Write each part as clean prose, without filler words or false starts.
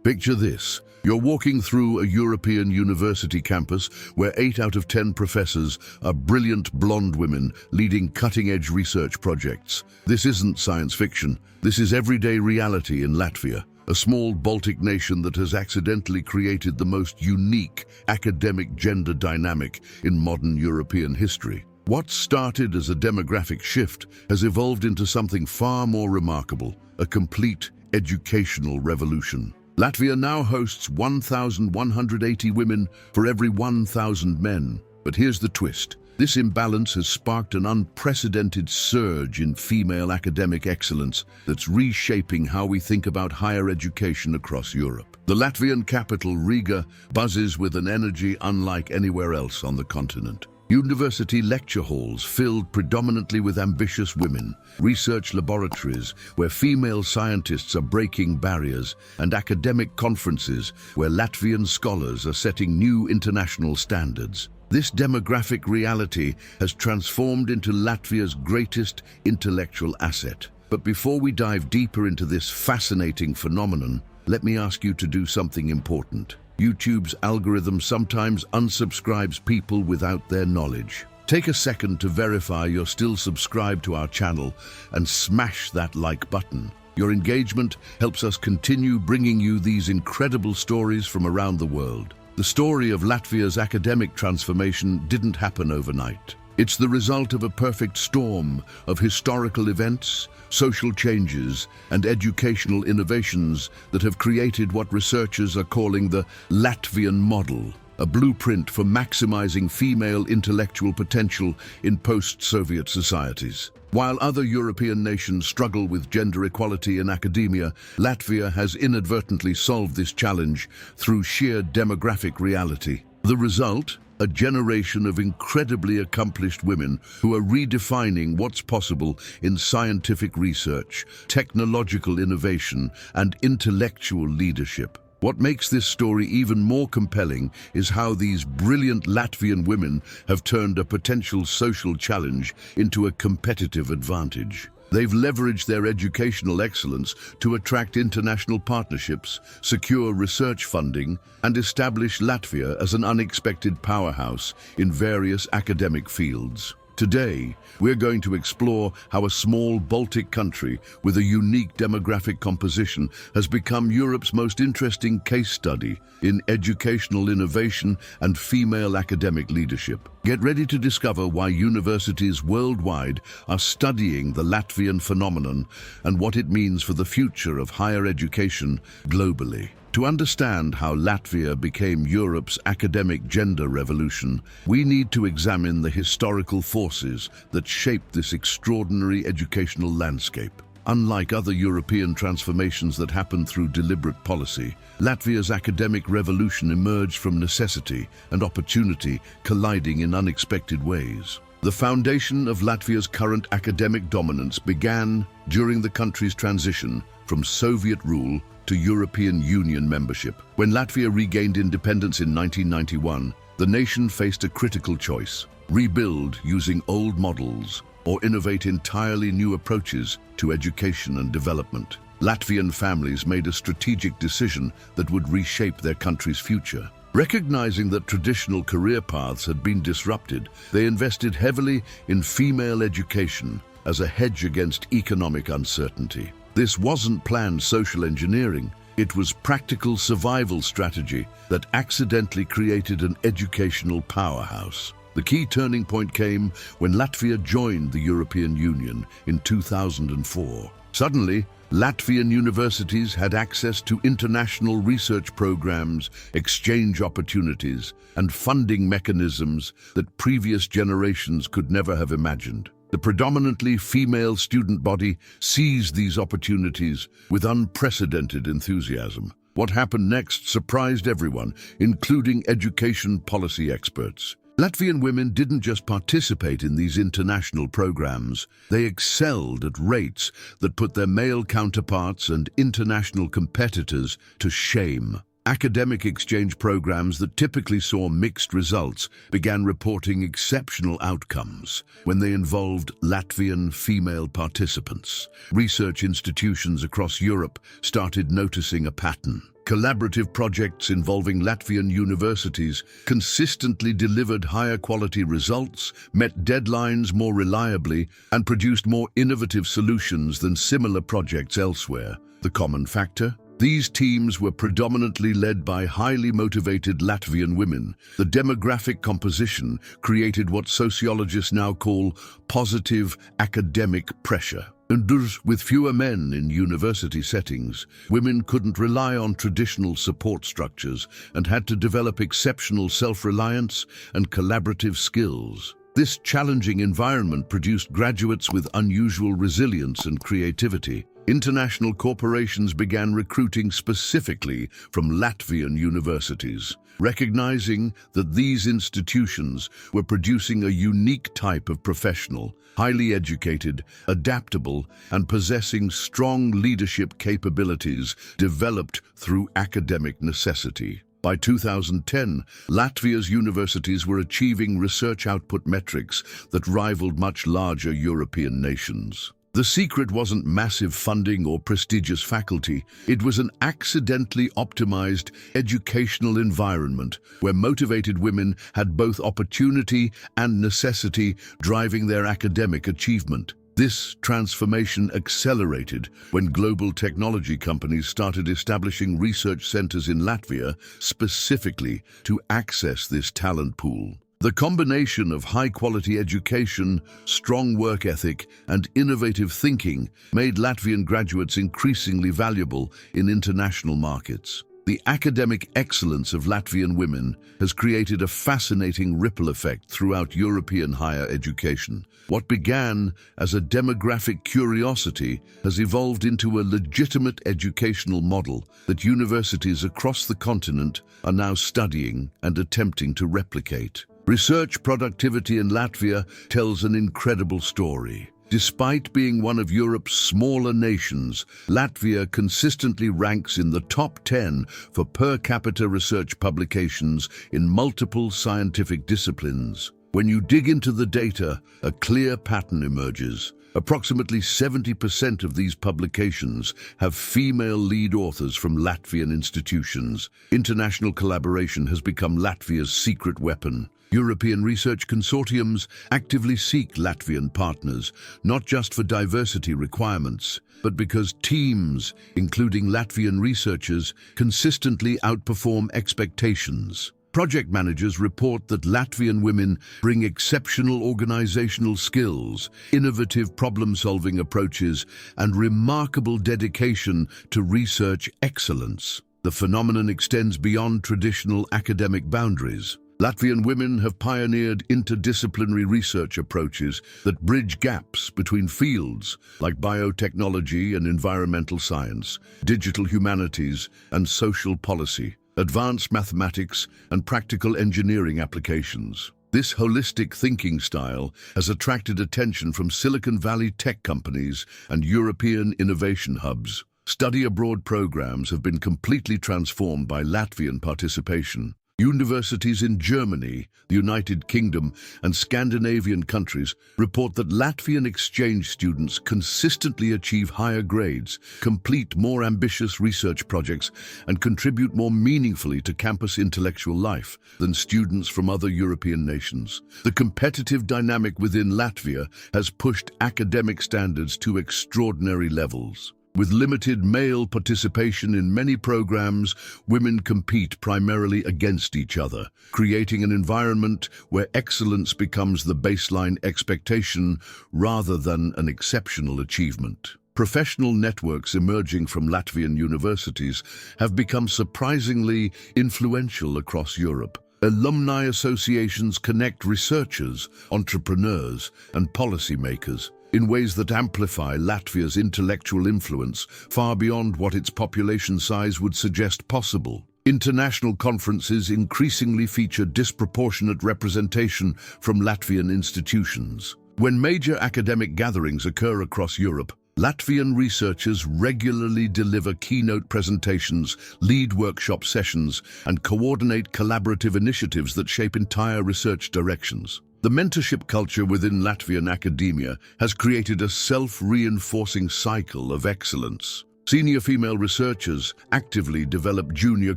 Picture this. You're walking through a European university campus where 8 out of 10 professors are brilliant blonde women leading cutting-edge research projects. This isn't science fiction. This is everyday reality in Latvia, a small Baltic nation that has accidentally created the most unique academic gender dynamic in modern European history. What started as a demographic shift has evolved into something far more remarkable, a complete educational revolution. Latvia now hosts 1,180 women for every 1,000 men. But here's the twist. This imbalance has sparked an unprecedented surge in female academic excellence that's reshaping how we think about higher education across Europe. The Latvian capital, Riga, buzzes with an energy unlike anywhere else on the continent. University lecture halls filled predominantly with ambitious women, research laboratories where female scientists are breaking barriers, and academic conferences where Latvian scholars are setting new international standards. This demographic reality has transformed into Latvia's greatest intellectual asset. But before we dive deeper into this fascinating phenomenon, let me ask you to do something important. YouTube's algorithm sometimes unsubscribes people without their knowledge. Take a second to verify you're still subscribed to our channel and smash that like button. Your engagement helps us continue bringing you these incredible stories from around the world. The story of Latvia's academic transformation didn't happen overnight. It's the result of a perfect storm of historical events, social changes, and educational innovations that have created what researchers are calling the Latvian model, a blueprint for maximizing female intellectual potential in post-Soviet societies. While other European nations struggle with gender equality in academia, Latvia has inadvertently solved this challenge through sheer demographic reality. The result? A generation of incredibly accomplished women who are redefining what's possible in scientific research, technological innovation, and intellectual leadership. What makes this story even more compelling is how these brilliant Latvian women have turned a potential social challenge into a competitive advantage. They've leveraged their educational excellence to attract international partnerships, secure research funding, and establish Latvia as an unexpected powerhouse in various academic fields. Today, we're going to explore how a small Baltic country with a unique demographic composition has become Europe's most interesting case study in educational innovation and female academic leadership. Get ready to discover why universities worldwide are studying the Latvian phenomenon and what it means for the future of higher education globally. To understand how Latvia became Europe's academic gender revolution, we need to examine the historical forces that shaped this extraordinary educational landscape. Unlike other European transformations that happened through deliberate policy, Latvia's academic revolution emerged from necessity and opportunity colliding in unexpected ways. The foundation of Latvia's current academic dominance began during the country's transition from Soviet rule to European Union membership. When Latvia regained independence in 1991, the nation faced a critical choice: rebuild using old models or innovate entirely new approaches to education and development. Latvian families made a strategic decision that would reshape their country's future. Recognizing that traditional career paths had been disrupted, they invested heavily in female education as a hedge against economic uncertainty. This wasn't planned social engineering. It was practical survival strategy that accidentally created an educational powerhouse. The key turning point came when Latvia joined the European Union in 2004. Suddenly, Latvian universities had access to international research programs, exchange opportunities, and funding mechanisms that previous generations could never have imagined. The predominantly female student body seized these opportunities with unprecedented enthusiasm. What happened next surprised everyone, including education policy experts. Latvian women didn't just participate in these international programs, they excelled at rates that put their male counterparts and international competitors to shame. Academic exchange programs that typically saw mixed results began reporting exceptional outcomes when they involved Latvian female participants. Research institutions across Europe started noticing a pattern. Collaborative projects involving Latvian universities consistently delivered higher quality results, met deadlines more reliably, and produced more innovative solutions than similar projects elsewhere. The common factor? These teams were predominantly led by highly motivated Latvian women. The demographic composition created what sociologists now call positive academic pressure. And thus, with fewer men in university settings, women couldn't rely on traditional support structures and had to develop exceptional self-reliance and collaborative skills. This challenging environment produced graduates with unusual resilience and creativity. International corporations began recruiting specifically from Latvian universities, recognizing that these institutions were producing a unique type of professional, highly educated, adaptable, and possessing strong leadership capabilities developed through academic necessity. By 2010, Latvia's universities were achieving research output metrics that rivaled much larger European nations. The secret wasn't massive funding or prestigious faculty. It was an accidentally optimized educational environment where motivated women had both opportunity and necessity driving their academic achievement. This transformation accelerated when global technology companies started establishing research centers in Latvia specifically to access this talent pool. The combination of high-quality education, strong work ethic, and innovative thinking made Latvian graduates increasingly valuable in international markets. The academic excellence of Latvian women has created a fascinating ripple effect throughout European higher education. What began as a demographic curiosity has evolved into a legitimate educational model that universities across the continent are now studying and attempting to replicate. Research productivity in Latvia tells an incredible story. Despite being one of Europe's smaller nations, Latvia consistently ranks in the top 10 for per capita research publications in multiple scientific disciplines. When you dig into the data, a clear pattern emerges. Approximately 70% of these publications have female lead authors from Latvian institutions. International collaboration has become Latvia's secret weapon. European research consortiums actively seek Latvian partners, not just for diversity requirements, but because teams, including Latvian researchers, consistently outperform expectations. Project managers report that Latvian women bring exceptional organizational skills, innovative problem-solving approaches, and remarkable dedication to research excellence. The phenomenon extends beyond traditional academic boundaries. Latvian women have pioneered interdisciplinary research approaches that bridge gaps between fields like biotechnology and environmental science, digital humanities and social policy, advanced mathematics and practical engineering applications. This holistic thinking style has attracted attention from Silicon Valley tech companies and European innovation hubs. Study abroad programs have been completely transformed by Latvian participation. Universities in Germany, the United Kingdom, and Scandinavian countries report that Latvian exchange students consistently achieve higher grades, complete more ambitious research projects, and contribute more meaningfully to campus intellectual life than students from other European nations. The competitive dynamic within Latvia has pushed academic standards to extraordinary levels. With limited male participation in many programs, women compete primarily against each other, creating an environment where excellence becomes the baseline expectation rather than an exceptional achievement. Professional networks emerging from Latvian universities have become surprisingly influential across Europe. Alumni associations connect researchers, entrepreneurs, and policymakers in ways that amplify Latvia's intellectual influence far beyond what its population size would suggest possible. International conferences increasingly feature disproportionate representation from Latvian institutions. When major academic gatherings occur across Europe, Latvian researchers regularly deliver keynote presentations, lead workshop sessions, and coordinate collaborative initiatives that shape entire research directions. The mentorship culture within Latvian academia has created a self-reinforcing cycle of excellence. Senior female researchers actively develop junior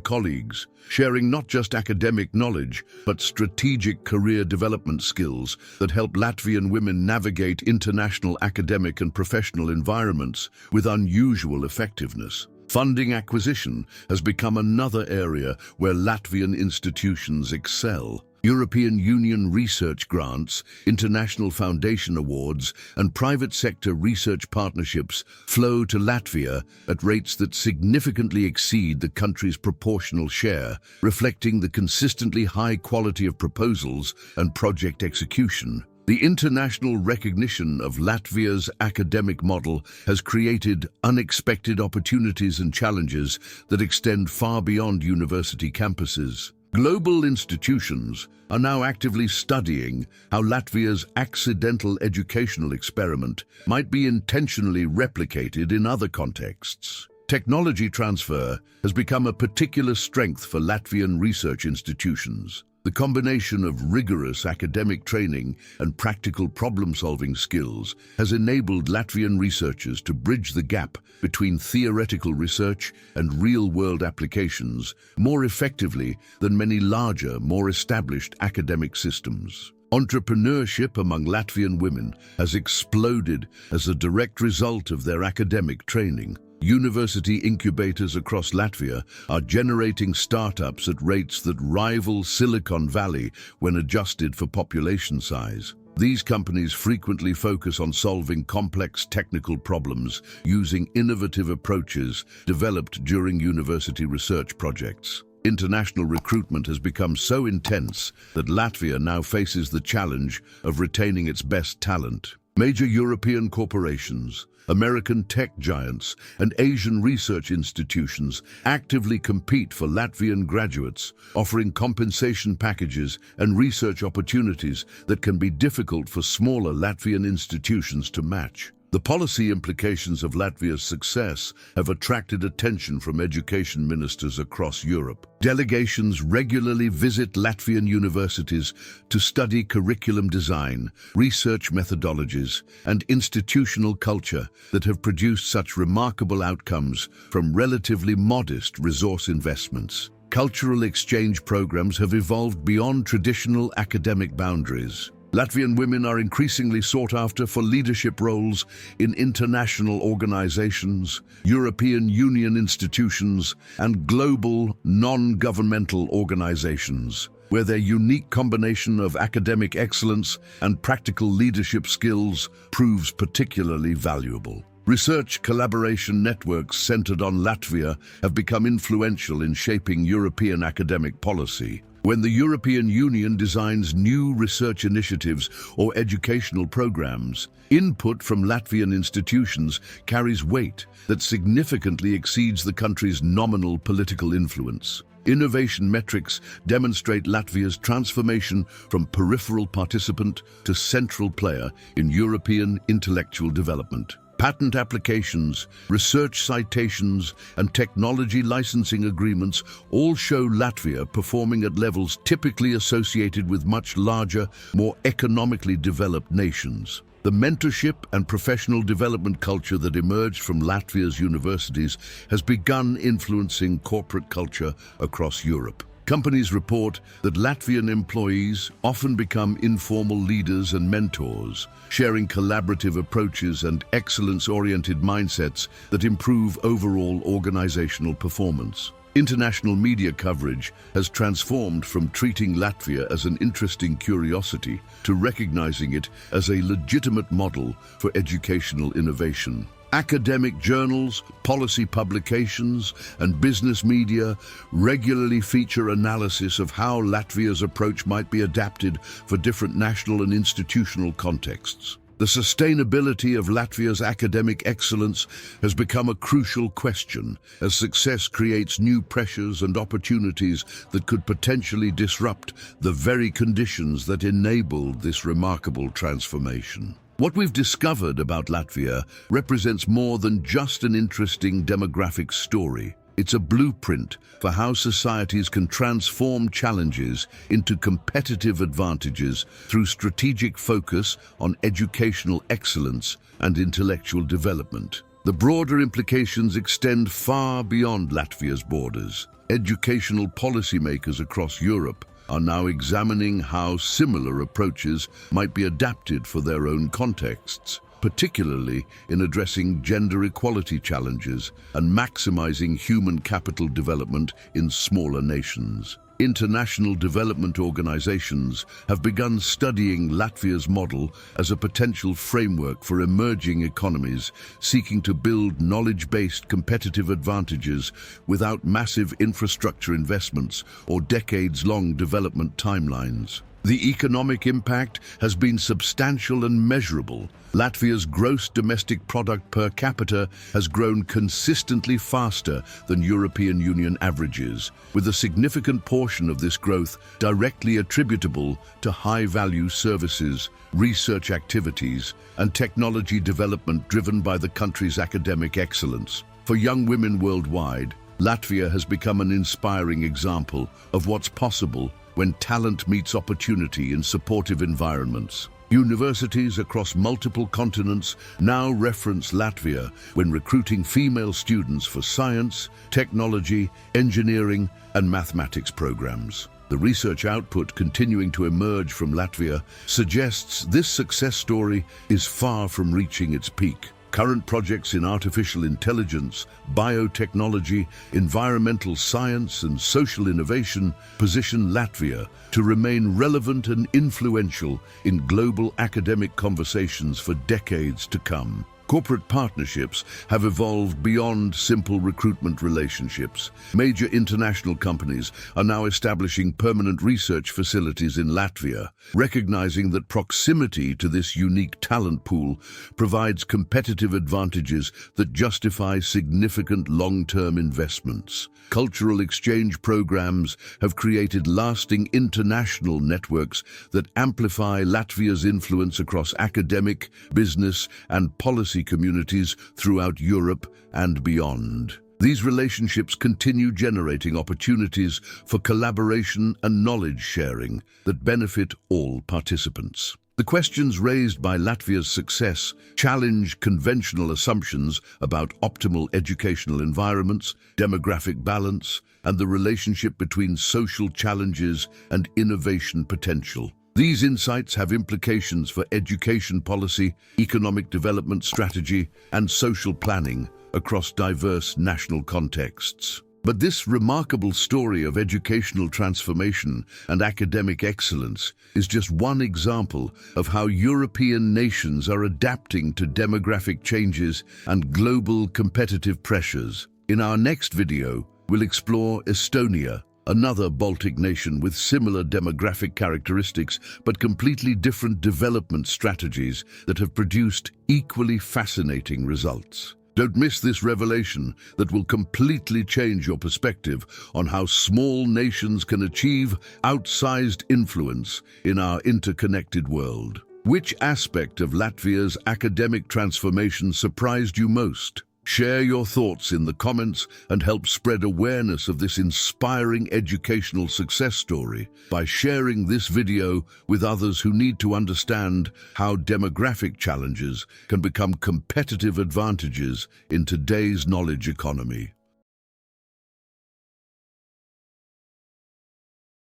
colleagues, sharing not just academic knowledge, but strategic career development skills that help Latvian women navigate international academic and professional environments with unusual effectiveness. Funding acquisition has become another area where Latvian institutions excel. European Union research grants, international foundation awards, and private sector research partnerships flow to Latvia at rates that significantly exceed the country's proportional share, reflecting the consistently high quality of proposals and project execution. The international recognition of Latvia's academic model has created unexpected opportunities and challenges that extend far beyond university campuses. Global institutions are now actively studying how Latvia's accidental educational experiment might be intentionally replicated in other contexts. Technology transfer has become a particular strength for Latvian research institutions. The combination of rigorous academic training and practical problem-solving skills has enabled Latvian researchers to bridge the gap between theoretical research and real-world applications more effectively than many larger, more established academic systems. Entrepreneurship among Latvian women has exploded as a direct result of their academic training. University incubators across Latvia are generating startups at rates that rival Silicon Valley when adjusted for population size. These companies frequently focus on solving complex technical problems using innovative approaches developed during university research projects. International recruitment has become so intense that Latvia now faces the challenge of retaining its best talent. Major European corporations, American tech giants, and Asian research institutions actively compete for Latvian graduates, offering compensation packages and research opportunities that can be difficult for smaller Latvian institutions to match. The policy implications of Latvia's success have attracted attention from education ministers across Europe. Delegations regularly visit Latvian universities to study curriculum design, research methodologies, and institutional culture that have produced such remarkable outcomes from relatively modest resource investments. Cultural exchange programs have evolved beyond traditional academic boundaries. Latvian women are increasingly sought after for leadership roles in international organizations, European Union institutions, and global non-governmental organizations, where their unique combination of academic excellence and practical leadership skills proves particularly valuable. Research collaboration networks centered on Latvia have become influential in shaping European academic policy. When the European Union designs new research initiatives or educational programs, input from Latvian institutions carries weight that significantly exceeds the country's nominal political influence. Innovation metrics demonstrate Latvia's transformation from peripheral participant to central player in European intellectual development. Patent applications, research citations, and technology licensing agreements all show Latvia performing at levels typically associated with much larger, more economically developed nations. The mentorship and professional development culture that emerged from Latvia's universities has begun influencing corporate culture across Europe. Companies report that Latvian employees often become informal leaders and mentors, sharing collaborative approaches and excellence-oriented mindsets that improve overall organizational performance. International media coverage has transformed from treating Latvia as an interesting curiosity to recognizing it as a legitimate model for educational innovation. Academic journals, policy publications, and business media regularly feature analysis of how Latvia's approach might be adapted for different national and institutional contexts. The sustainability of Latvia's academic excellence has become a crucial question, as success creates new pressures and opportunities that could potentially disrupt the very conditions that enabled this remarkable transformation. What we've discovered about Latvia represents more than just an interesting demographic story. It's a blueprint for how societies can transform challenges into competitive advantages through strategic focus on educational excellence and intellectual development. The broader implications extend far beyond Latvia's borders. Educational policymakers across Europe are now examining how similar approaches might be adapted for their own contexts, particularly in addressing gender equality challenges and maximizing human capital development in smaller nations. International development organizations have begun studying Latvia's model as a potential framework for emerging economies seeking to build knowledge-based competitive advantages without massive infrastructure investments or decades-long development timelines. The economic impact has been substantial and measurable. Latvia's gross domestic product per capita has grown consistently faster than European Union averages, with a significant portion of this growth directly attributable to high-value services, research activities, and technology development driven by the country's academic excellence. For young women worldwide, Latvia has become an inspiring example of what's possible when talent meets opportunity in supportive environments. Universities across multiple continents now reference Latvia when recruiting female students for science, technology, engineering, and mathematics programs. The research output continuing to emerge from Latvia suggests this success story is far from reaching its peak. Current projects in artificial intelligence, biotechnology, environmental science, and social innovation position Latvia to remain relevant and influential in global academic conversations for decades to come. Corporate partnerships have evolved beyond simple recruitment relationships. Major international companies are now establishing permanent research facilities in Latvia, recognizing that proximity to this unique talent pool provides competitive advantages that justify significant long-term investments. Cultural exchange programs have created lasting international networks that amplify Latvia's influence across academic, business, and policy communities throughout Europe and beyond. These relationships continue generating opportunities for collaboration and knowledge sharing that benefit all participants. The questions raised by Latvia's success challenge conventional assumptions about optimal educational environments, demographic balance, and the relationship between social challenges and innovation potential. These insights have implications for education policy, economic development strategy, and social planning across diverse national contexts. But this remarkable story of educational transformation and academic excellence is just one example of how European nations are adapting to demographic changes and global competitive pressures. In our next video, we'll explore Estonia, another Baltic nation with similar demographic characteristics but completely different development strategies that have produced equally fascinating results. Don't miss this revelation that will completely change your perspective on how small nations can achieve outsized influence in our interconnected world. Which aspect of Latvia's academic transformation surprised you most? Share your thoughts in the comments and help spread awareness of this inspiring educational success story by sharing this video with others who need to understand how demographic challenges can become competitive advantages in today's knowledge economy.